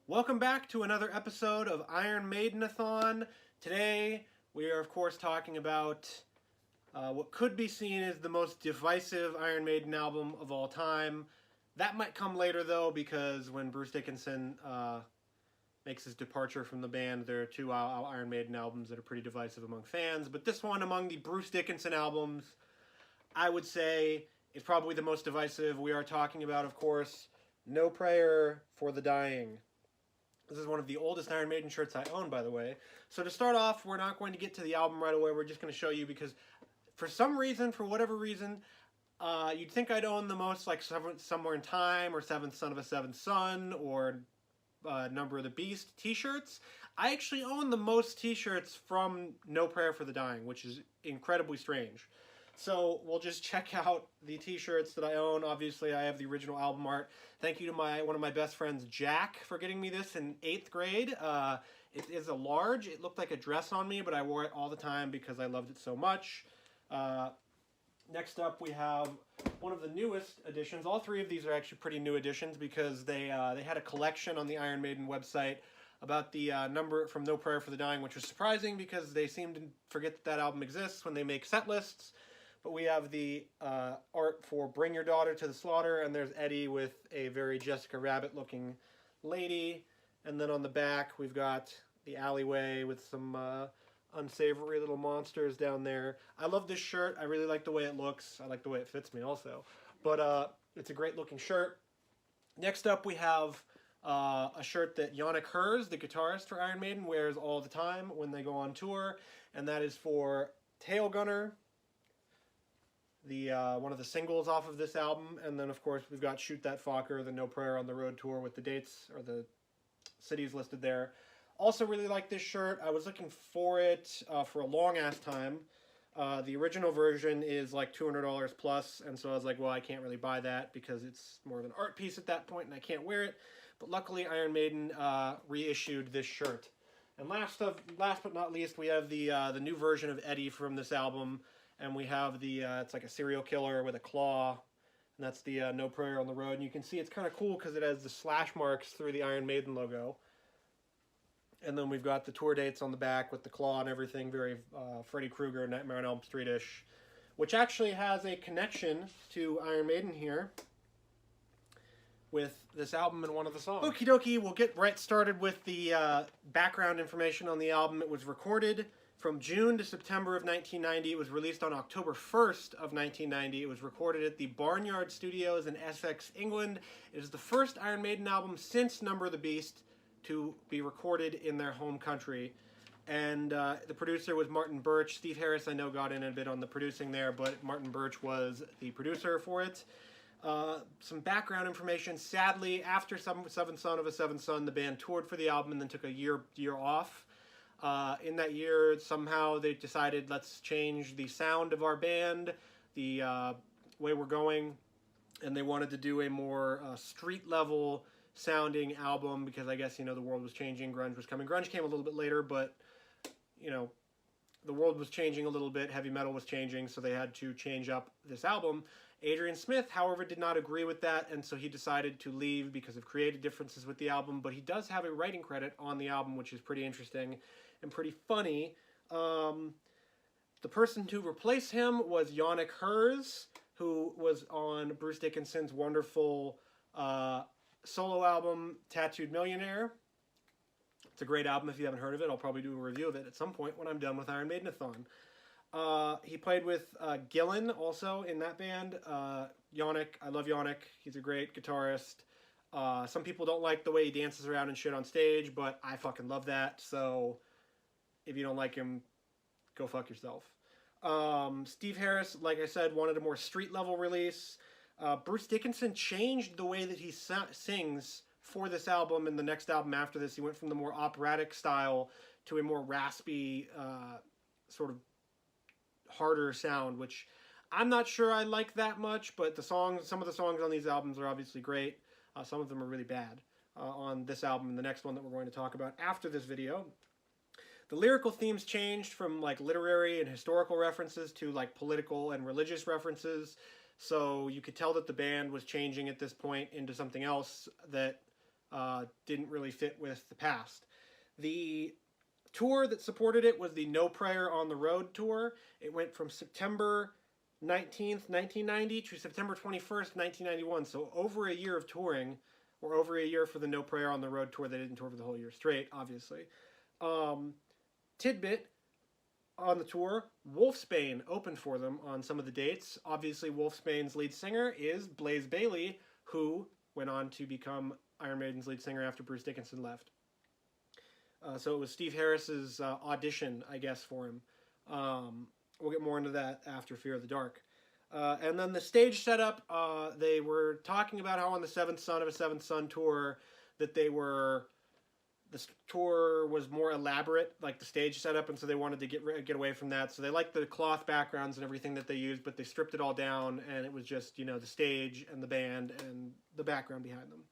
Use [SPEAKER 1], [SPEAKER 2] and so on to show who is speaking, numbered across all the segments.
[SPEAKER 1] Welcome back to another episode of Iron Maiden-A-Thon. Today, we are, of course, talking about what could be seen as the most divisive Iron Maiden album of all time. That might come later, though, because when Bruce Dickinson makes his departure from the band, there are two Iron Maiden albums that are pretty divisive among fans. But this one, among the Bruce Dickinson albums, I would say is probably the most divisive. We are talking about, of course, No Prayer for the Dying. This is one of the oldest Iron Maiden shirts I own, by the way. So to start off, we're not going to get to the album right away. We're just going to show you because for some reason, for whatever reason, you'd think I'd own the most, like Somewhere in Time or Seventh Son of a Seventh Son or Number of the Beast t-shirts. I actually own the most t-shirts from No Prayer for the Dying, which is incredibly strange. So we'll just check out the t-shirts that I own. Obviously, I have the original album art. Thank you to one of my best friends, Jack, for getting me this in 8th grade. It is a large. It looked like a dress on me, but I wore it all the time because I loved it so much. Next up, we have one of the newest editions. All three of these are actually pretty new editions because they had a collection on the Iron Maiden website about the number from No Prayer for the Dying, which was surprising because they seem to forget that album exists when they make set lists. But we have the art for Bring Your Daughter to the Slaughter, and there's Eddie with a very Jessica Rabbit-looking lady. And then on the back, we've got the alleyway with some unsavory little monsters down there. I love this shirt. I really like the way it looks. I like the way it fits me also. But it's a great-looking shirt. Next up, we have a shirt that Yannick Herz, the guitarist for Iron Maiden, wears all the time when they go on tour, and that is for Tail Gunner, the one of the singles off of this album. And then, of course, we've got Shoot That Fokker, the No Prayer on the Road tour with the dates or the cities listed there. Also really like this shirt. I was looking for it for a long-ass time. The original version is like $200 plus, and so I was like, well, I can't really buy that because it's more of an art piece at that point, and I can't wear it. But luckily, Iron Maiden reissued this shirt. And last but not least, we have the new version of Eddie from this album. And we have it's like a serial killer with a claw, and that's the No Prayer on the Road. And you can see it's kind of cool because it has the slash marks through the Iron Maiden logo. And then we've got the tour dates on the back with the claw and everything, very Freddy Krueger, Nightmare on Elm Street-ish, which actually has a connection to Iron Maiden here with this album and one of the songs. Okie dokie, we'll get right started with the background information on the album. It was recorded from June to September of 1990. It was released on October 1st of 1990. It was recorded at the Barnyard Studios in Essex, England. It is the first Iron Maiden album since Number of the Beast to be recorded in their home country. And the producer was Martin Birch. Steve Harris, I know, got in a bit on the producing there, but Martin Birch was the producer for it. Some background information. Sadly, after Seventh Son of a Seventh Son, the band toured for the album and then took a year off. In that year, somehow they decided, let's change the sound of our band, the way we're going, and they wanted to do a more street-level sounding album because I guess, the world was changing, grunge was coming. Grunge came a little bit later, but, the world was changing a little bit, heavy metal was changing, so they had to change up this album. Adrian Smith, however, did not agree with that, and so he decided to leave because of creative differences with the album, but he does have a writing credit on the album, which is pretty interesting and pretty funny. The person to replace him was Yannick Herz, who was on Bruce Dickinson's wonderful solo album, Tattooed Millionaire. It's a great album if you haven't heard of it. I'll probably do a review of it at some point when I'm done with Iron Maiden-A-Thon. He played with Gillan also in that band. Yannick, I love Yannick. He's a great guitarist. Some people don't like the way he dances around and shit on stage, but I fucking love that. So if you don't like him, go fuck yourself. Steve Harris, like I said, wanted a more street-level release. Bruce Dickinson changed the way that he sings for this album and the next album after this. He went from the more operatic style to a more raspy, sort of harder sound, which I'm not sure I like that much, but some of the songs on these albums are obviously great. Some of them are really bad on this album and the next one that we're going to talk about after this video. The lyrical themes changed from like literary and historical references to like political and religious references. So you could tell that the band was changing at this point into something else that didn't really fit with the past. The tour that supported it was the No Prayer on the Road tour. It went from September 19th, 1990 to September 21st, 1991. So over a year of touring, or over a year for the No Prayer on the Road tour. They didn't tour for the whole year straight, obviously. Tidbit, on the tour, Wolfsbane opened for them on some of the dates. Obviously, Wolfsbane's lead singer is Blaze Bayley, who went on to become Iron Maiden's lead singer after Bruce Dickinson left. So it was Steve Harris's audition, I guess, for him. We'll get more into that after Fear of the Dark. And then the stage setup, they were talking about how on the Seventh Son of a Seventh Son tour that the tour was more elaborate, like the stage setup, and so they wanted to get away from that. So they liked the cloth backgrounds and everything that they used, but they stripped it all down, and it was just, the stage and the band and the background behind them.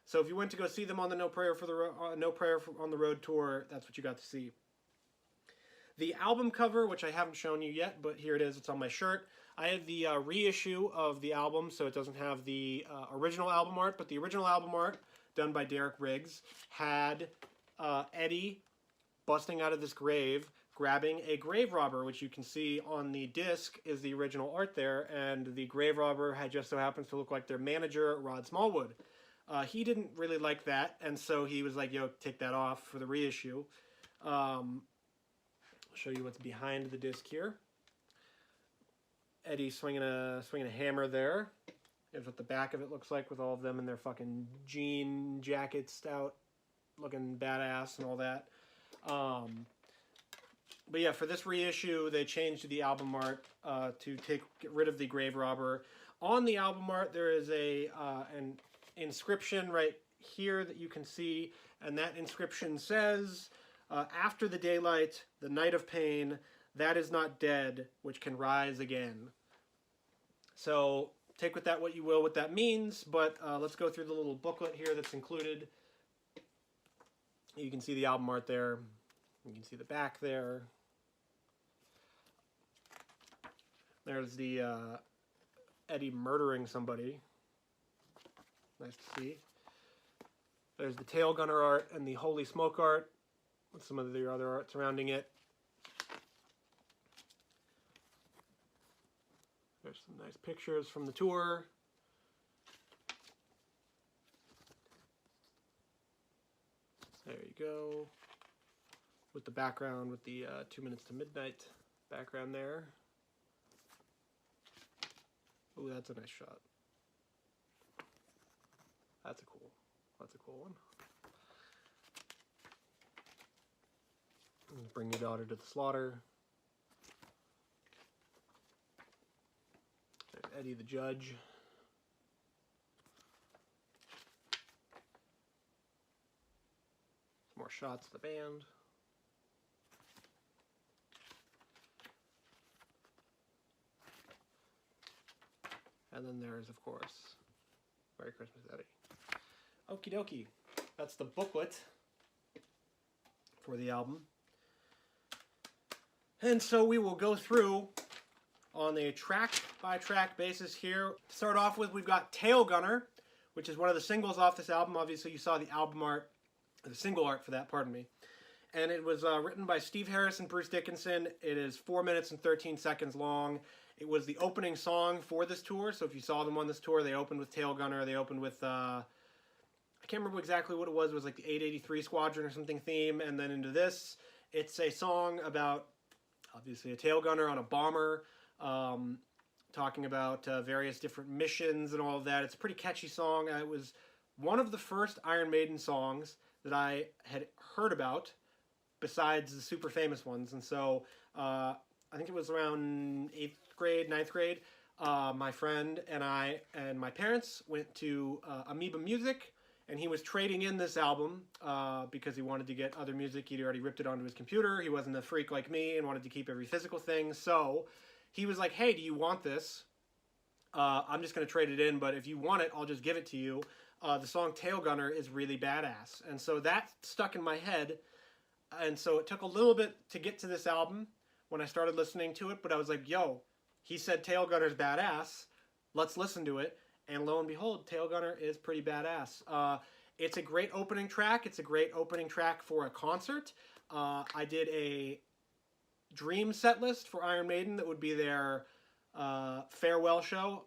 [SPEAKER 1] So if you went to go see them on the No Prayer on the Road tour, that's what you got to see. The album cover, which I haven't shown you yet, but here it is. It's on my shirt. I have the reissue of the album, so it doesn't have the original album art, but the original album art, done by Derek Riggs, had Eddie busting out of this grave, grabbing a grave robber, which you can see on the disc is the original art there, and the grave robber had just so happens to look like their manager, Rod Smallwood. He didn't really like that, and so he was like, yo, take that off for the reissue. I'll show you what's behind the disc here. Eddie swinging a hammer there. Here's what the back of it looks like with all of them in their fucking jean jackets out, looking badass and all that. But yeah, for this reissue, they changed the album art to get rid of the grave robber. On the album art, there is an inscription right here that you can see, and that inscription says, after the daylight, the night of pain, that is not dead, which can rise again. So take with that what you will, what that means, but let's go through the little booklet here that's included. You can see the album art there. You can see the back there. There's the Eddie murdering somebody. Nice to see. There's the tail gunner art and the holy smoke art with some of the other art surrounding it. There's some nice pictures from the tour. There you go. With the background, with the 2 minutes to midnight background there. Ooh, that's a nice shot. That's a cool one. Bring your daughter to the slaughter. There's Eddie the judge. Some more shots of the band. And then there's, of course, Merry Christmas, Eddie. Okie dokie. That's the booklet for the album. And so we will go through on a track-by-track basis here. To start off with, we've got Tail Gunner, which is one of the singles off this album. Obviously, you saw the album art, the single art for that, pardon me. And it was written by Steve Harris and Bruce Dickinson. It is 4 minutes and 13 seconds long. It was the opening song for this tour, so if you saw them on this tour, they opened with Tail Gunner. They opened with, I can't remember exactly what it was. It was like the 883 Squadron or something theme, and then into this. It's a song about, obviously, a tail gunner on a bomber, talking about various different missions and all of that. It's a pretty catchy song. It was one of the first Iron Maiden songs that I had heard about, besides the super famous ones, and so I think it was around 8th grade, 9th grade, my friend and I and my parents went to Amoeba Music, and he was trading in this album because he wanted to get other music. He'd already ripped it onto his computer. He wasn't a freak like me and wanted to keep every physical thing. So he was like, hey, do you want this? I'm just going to trade it in, but if you want it, I'll just give it to you. The song Tail Gunner is really badass. And so that stuck in my head. And so it took a little bit to get to this album when I started listening to it, but I was like, yo, he said Tail Gunner's badass. Let's listen to it. And lo and behold, Tail Gunner is pretty badass. It's a great opening track. It's a great opening track for a concert. I did a dream set list for Iron Maiden that would be their farewell show.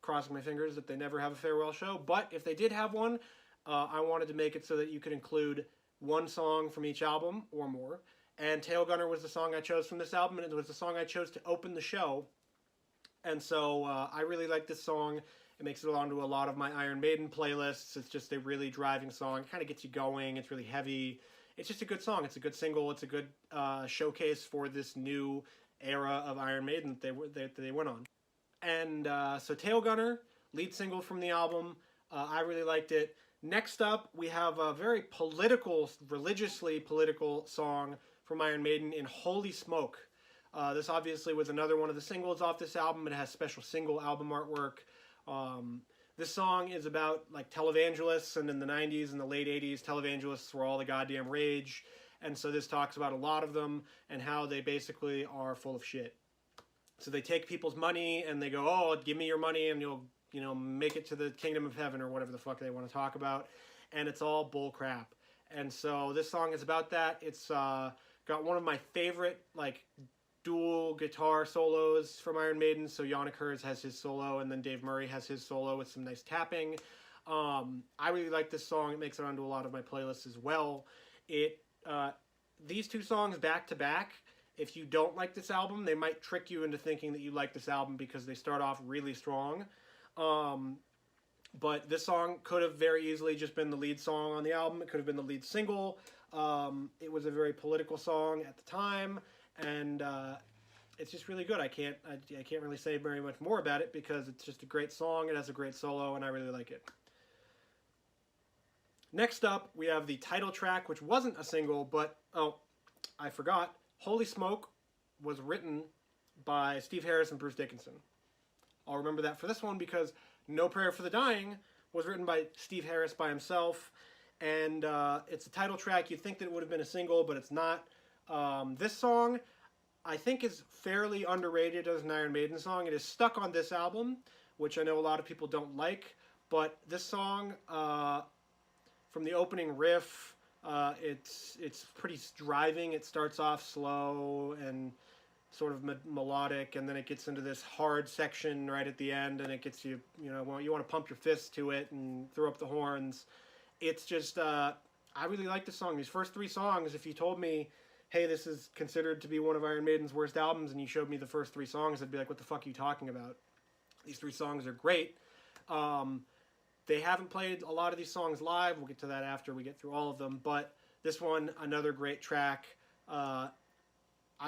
[SPEAKER 1] Crossing my fingers that they never have a farewell show. But if they did have one, I wanted to make it so that you could include one song from each album or more. And Tail Gunner was the song I chose from this album, and it was the song I chose to open the show. And so I really like this song. It makes it onto a lot of my Iron Maiden playlists. It's just a really driving song. It kind of gets you going. It's really heavy. It's just a good song. It's a good single. It's a good showcase for this new era of Iron Maiden that they went on. And so Tail Gunner, lead single from the album. I really liked it. Next up, we have a very political, religiously political song from Iron Maiden in Holy Smoke. This obviously was another one of the singles off this album. It has special single album artwork. This song is about like televangelists, and in the 90s and the late 80s, televangelists were all the goddamn rage. And so this talks about a lot of them and how they basically are full of shit. So they take people's money and they go, oh, give me your money and you'll, make it to the kingdom of heaven or whatever the fuck they want to talk about. And it's all bull crap. And so this song is about that. It's got one of my favorite, like, dual guitar solos from Iron Maiden. So Yannick Herz has his solo and then Dave Murray has his solo with some nice tapping. I really like this song. It makes it onto a lot of my playlists as well. These two songs back to back, if you don't like this album, they might trick you into thinking that you like this album because they start off really strong. But this song could have very easily just been the lead song on the album. It could have been the lead single. It was a very political song at the time, and it's just really good. I can't really say very much more about it because it's just a great song. It has a great solo, and I really like it. Next up, we have the title track, which wasn't a single, but, oh, I forgot. Holy Smoke was written by Steve Harris and Bruce Dickinson. I'll remember that for this one because No Prayer for the Dying was written by Steve Harris by himself, and it's a title track. You'd think that it would have been a single, but it's not. This song, I think, is fairly underrated as an Iron Maiden song. It is stuck on this album, which I know a lot of people don't like, but this song, from the opening riff, it's pretty driving. It starts off slow and sort of melodic, and then it gets into this hard section right at the end, and it gets you, you want to pump your fists to it and throw up the horns. It's just, I really like this song. These first three songs, if you told me, hey, this is considered to be one of Iron Maiden's worst albums, and you showed me the first three songs, I'd be like, what the fuck are you talking about? These three songs are great. They haven't played a lot of these songs live. We'll get to that after we get through all of them. But this one, another great track. I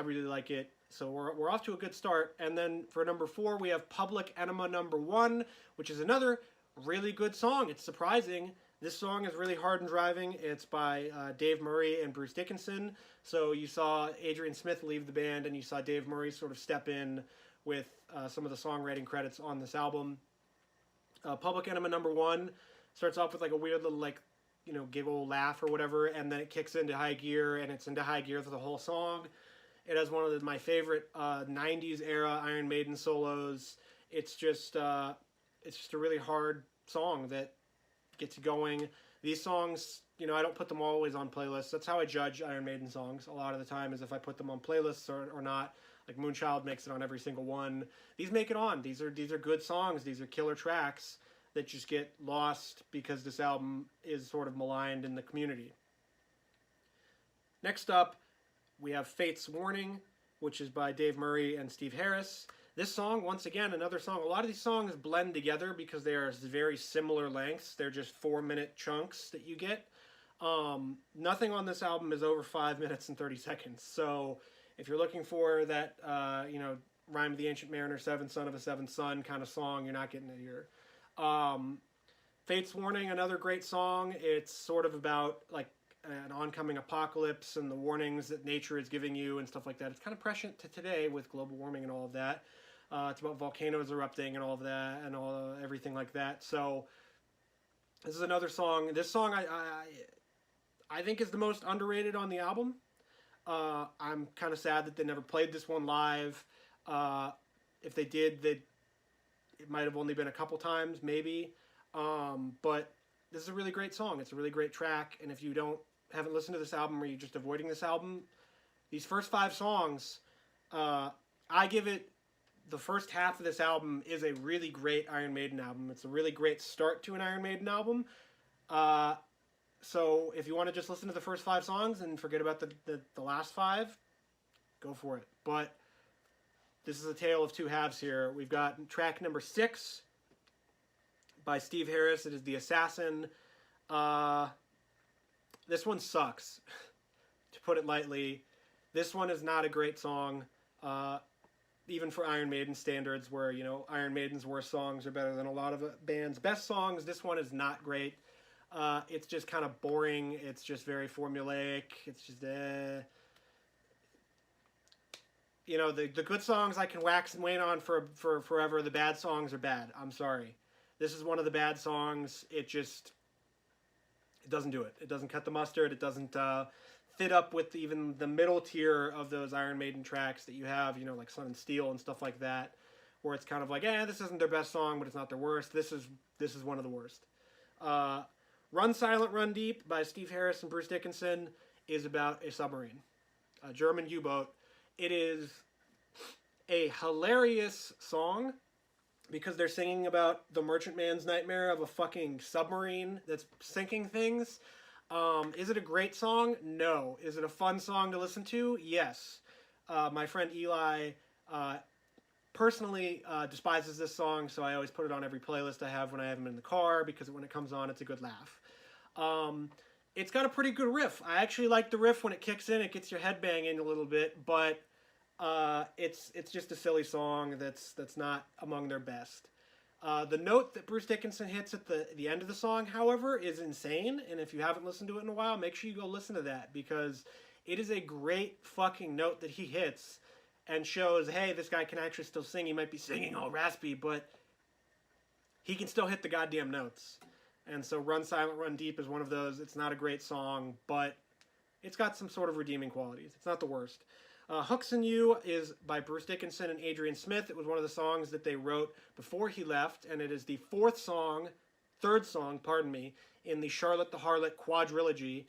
[SPEAKER 1] really like it. So we're off to a good start. And then for number 4, we have Public Enema number 1, which is another really good song. It's surprising. This song is really hard and driving. It's by Dave Murray and Bruce Dickinson. So you saw Adrian Smith leave the band, and you saw Dave Murray sort of step in with some of the songwriting credits on this album. Public Enema number 1 starts off with like a weird little giggle laugh or whatever, and then it kicks into high gear, and it's into high gear for the whole song. It has one of my favorite 90s era Iron Maiden solos. It's just a really hard song that gets you going. These songs, I don't put them always on playlists. That's how I judge Iron Maiden songs a lot of the time, is if I put them on playlists or not. Like Moonchild makes it on every single one. These make it on. These are good songs. These are killer tracks that just get lost because this album is sort of maligned in the community. Next up, we have Fate's Warning, which is by Dave Murray and Steve Harris. This song, once again, another song. A lot of these songs blend together because they are very similar lengths. They're just 4-minute chunks that you get. Nothing on this album is over 5 minutes and 30 seconds. So if you're looking for that, Rime of the Ancient Mariner, Seventh Son of a Seventh Son kind of song, you're not getting it here. Fate's Warning, another great song. It's sort of about like an oncoming apocalypse and the warnings that nature is giving you and stuff like that. It's kind of prescient to today with global warming and all of that. It's about volcanoes erupting and all of that and everything like that. So this is another song. This song I think is the most underrated on the album. I'm kind of sad that they never played this one live. If they did, it might have only been a couple times, maybe. But this is a really great song. It's a really great track, and if you haven't listened to this album or you're just avoiding this album, these first 5 songs, I give it, the first half of this album is a really great Iron Maiden album. It's a really great start to an Iron Maiden album. So if you want to just listen to the first 5 songs and forget about the last 5, go for it. But this is a tale of two halves here. We've got track number 6 by Steve Harris. It is The Assassin. This one sucks, to put it lightly. This one is not a great song, even for Iron Maiden standards, where, you know, Iron Maiden's worst songs are better than a lot of bands' best songs. This one is not great. It's just kind of boring. It's just very formulaic. It's just, you know, the good songs I can wax and wane on for forever. The bad songs are bad. I'm sorry. This is one of the bad songs. It doesn't do it. It doesn't cut the mustard. It doesn't fit up with even the middle tier of those Iron Maiden tracks that you have, you know, like Sun and Steel and stuff like that, where it's kind of like, this isn't their best song, but it's not their worst. This is one of the worst. Run Silent, Run Deep by Steve Harris and Bruce Dickinson is about a submarine, a German U-boat. It is a hilarious song because they're singing about the merchantman's nightmare of a fucking submarine that's sinking things. Is it a great song? No. Is it a fun song to listen to? Yes. My friend Eli personally despises this song, so I always put it on every playlist I have when I have him in the car, because when it comes on, it's a good laugh. It's got a pretty good riff. I actually like the riff when it kicks in. It gets your head banging a little bit, but it's just a silly song that's not among their best. The note that Bruce Dickinson hits at the end of the song, however, is insane, and if you haven't listened to it in a while, make sure you go listen to that, because it is a great fucking note that he hits and shows, hey, this guy can actually still sing. He might be singing all raspy, but he can still hit the goddamn notes. And so Run Silent, Run Deep is one of those. It's not a great song, but it's got some sort of redeeming qualities. It's not the worst. Hooks and You is by Bruce Dickinson and Adrian Smith. It was one of the songs that they wrote before he left, and it is the third song, in the Charlotte the Harlot quadrilogy.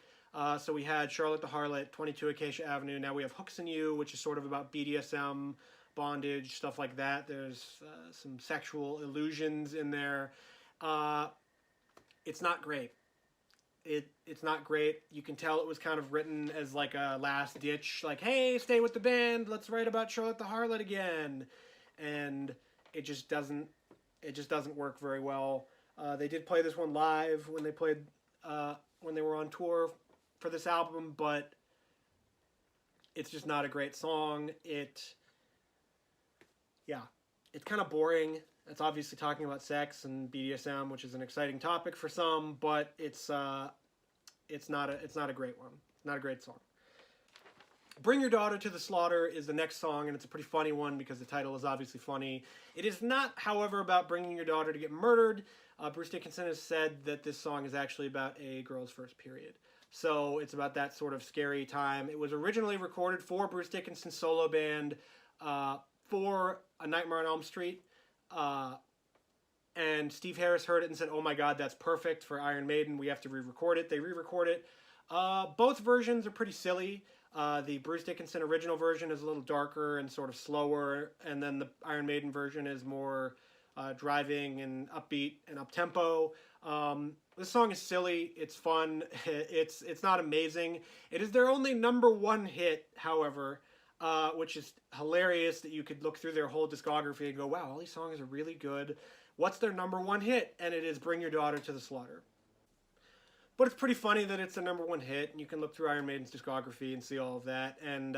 [SPEAKER 1] So we had Charlotte the Harlot, 22 Acacia Avenue. Now we have Hooks and You, which is sort of about BDSM, bondage, stuff like that. There's some sexual illusions in there. It's not great. It's not great. You can tell it was kind of written as like a last ditch, like, hey, stay with the band, let's write about Charlotte the Harlot again. And it just doesn't work very well. They did play this one live when they were on tour for this album, but it's just not a great song. It's kind of boring. It's obviously talking about sex and BDSM, which is an exciting topic for some, but it's not a great one. Not a great song. Bring Your Daughter to the Slaughter is the next song, and it's a pretty funny one because the title is obviously funny. It is not, however, about bringing your daughter to get murdered. Bruce Dickinson has said that this song is actually about a girl's first period. So it's about that sort of scary time. It was originally recorded for Bruce Dickinson's solo band for A Nightmare on Elm Street. And Steve Harris heard it and said, oh my god, that's perfect for Iron Maiden. We have to re-record it. They re-record it. Both versions are pretty silly. The Bruce Dickinson original version is a little darker and sort of slower, and then the Iron Maiden version is more driving and upbeat and up-tempo. This song is silly. It's fun. It's not amazing. It is their only #1 hit, however, which is hilarious that you could look through their whole discography and go, wow, all these songs are really good. What's their #1 hit? And it is Bring Your Daughter to the Slaughter. But it's pretty funny that it's a #1 hit, and you can look through Iron Maiden's discography and see all of that, and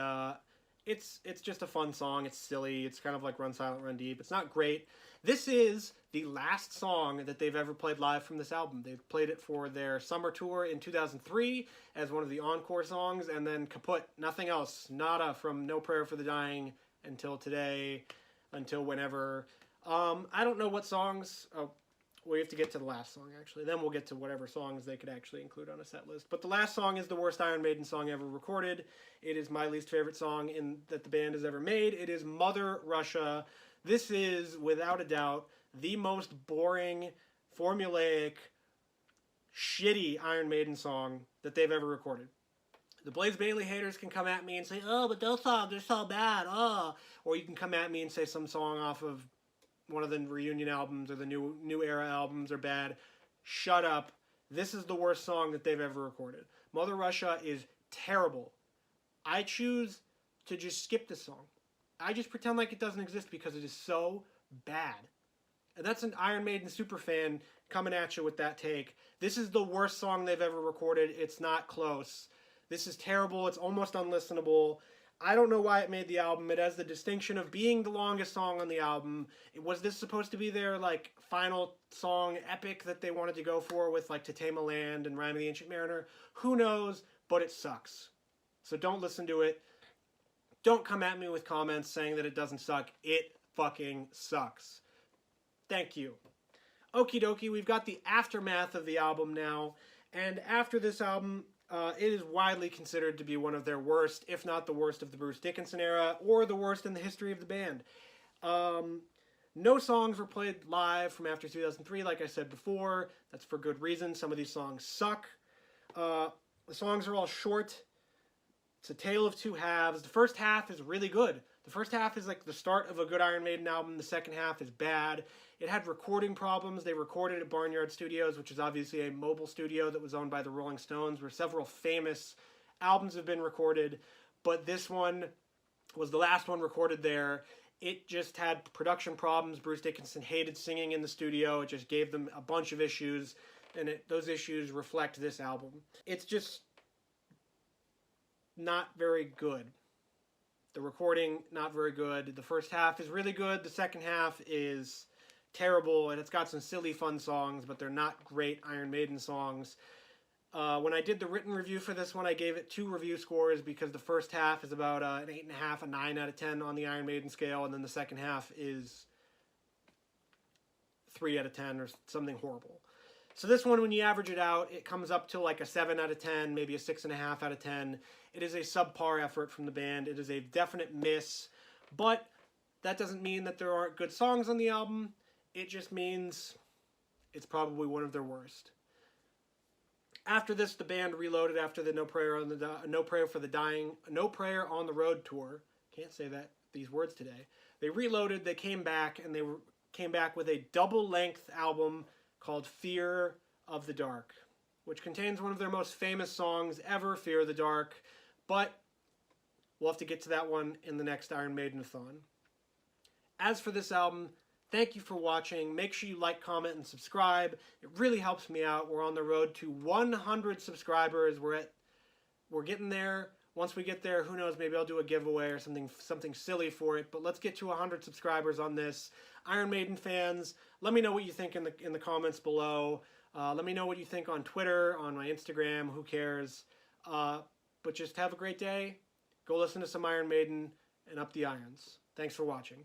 [SPEAKER 1] it's just a fun song. It's silly. It's kind of like Run Silent, Run Deep. It's not great. This is the last song that they've ever played live from this album. They've played it for their summer tour in 2003 as one of the encore songs, and then kaput, nothing else, nada, from No Prayer for the Dying until today, until whenever. I don't know what songs. Oh, we have to get to the last song, actually. Then we'll get to whatever songs they could actually include on a set list. But the last song is the worst Iron Maiden song ever recorded. It is my least favorite song that the band has ever made. It is Mother Russia. This is, without a doubt, the most boring, formulaic, shitty Iron Maiden song that they've ever recorded. The Blaze Bayley haters can come at me and say, oh, but those songs are so bad, oh. Or you can come at me and say some song off of one of the reunion albums or the new era albums are bad. Shut up. This is the worst song that they've ever recorded. Mother Russia is terrible. I choose to just skip this song. I just pretend like it doesn't exist because it is so bad. And that's an Iron Maiden superfan coming at you with that take. This is the worst song they've ever recorded. It's not close. This is terrible. It's almost unlistenable. I don't know why it made the album. It has the distinction of being the longest song on the album. Was this supposed to be their like final song epic that they wanted to go for with like To Tame a Land and Rime of the Ancient Mariner? Who knows, but it sucks. So don't listen to it. Don't come at me with comments saying that it doesn't suck. It fucking sucks. Thank you. Okie dokie, we've got the aftermath of the album now. And after this album, it is widely considered to be one of their worst, if not the worst of the Bruce Dickinson era, or the worst in the history of the band. No songs were played live from after 2003, like I said before. That's for good reason. Some of these songs suck. The songs are all short. It's a tale of two halves. The first half is really good. The first half is like the start of a good Iron Maiden album. The second half is bad. It had recording problems. They recorded at Barnyard Studios, which is obviously a mobile studio that was owned by the Rolling Stones, where several famous albums have been recorded. But this one was the last one recorded there. It just had production problems. Bruce Dickinson hated singing in the studio. It just gave them a bunch of issues, and those issues reflect this album. It's just not very good. The recording, not very good. The first half is really good. The second half is terrible, and it's got some silly fun songs, but they're not great Iron Maiden songs. When I did the written review for this one, I gave it 2 review scores because the first half is about an 8.5, a 9 out of 10 on the Iron Maiden scale, and then the second half is 3 out of 10 or something horrible. So this one, when you average it out, it comes up to like a 7 out of 10, maybe a 6.5 out of 10. It is a subpar effort from the band. It is a definite miss, but that doesn't mean that there aren't good songs on the album. It just means it's probably one of their worst. After this, the band reloaded after the No Prayer on the Road tour. Can't say these words today. They reloaded. They came back, and came back with a double-length album called Fear of the Dark, which contains one of their most famous songs ever, Fear of the Dark. But we'll have to get to that one in the next Iron Maiden-A-Thon. As for this album, thank you for watching. Make sure you like, comment, and subscribe. It really helps me out. We're on the road to 100 subscribers. We're getting there. Once we get there, who knows, maybe I'll do a giveaway or something silly for it. But let's get to 100 subscribers on this. Iron Maiden fans, let me know what you think in the comments below. Let me know what you think on Twitter, on my Instagram. Who cares? But just have a great day. Go listen to some Iron Maiden and up the irons. Thanks for watching.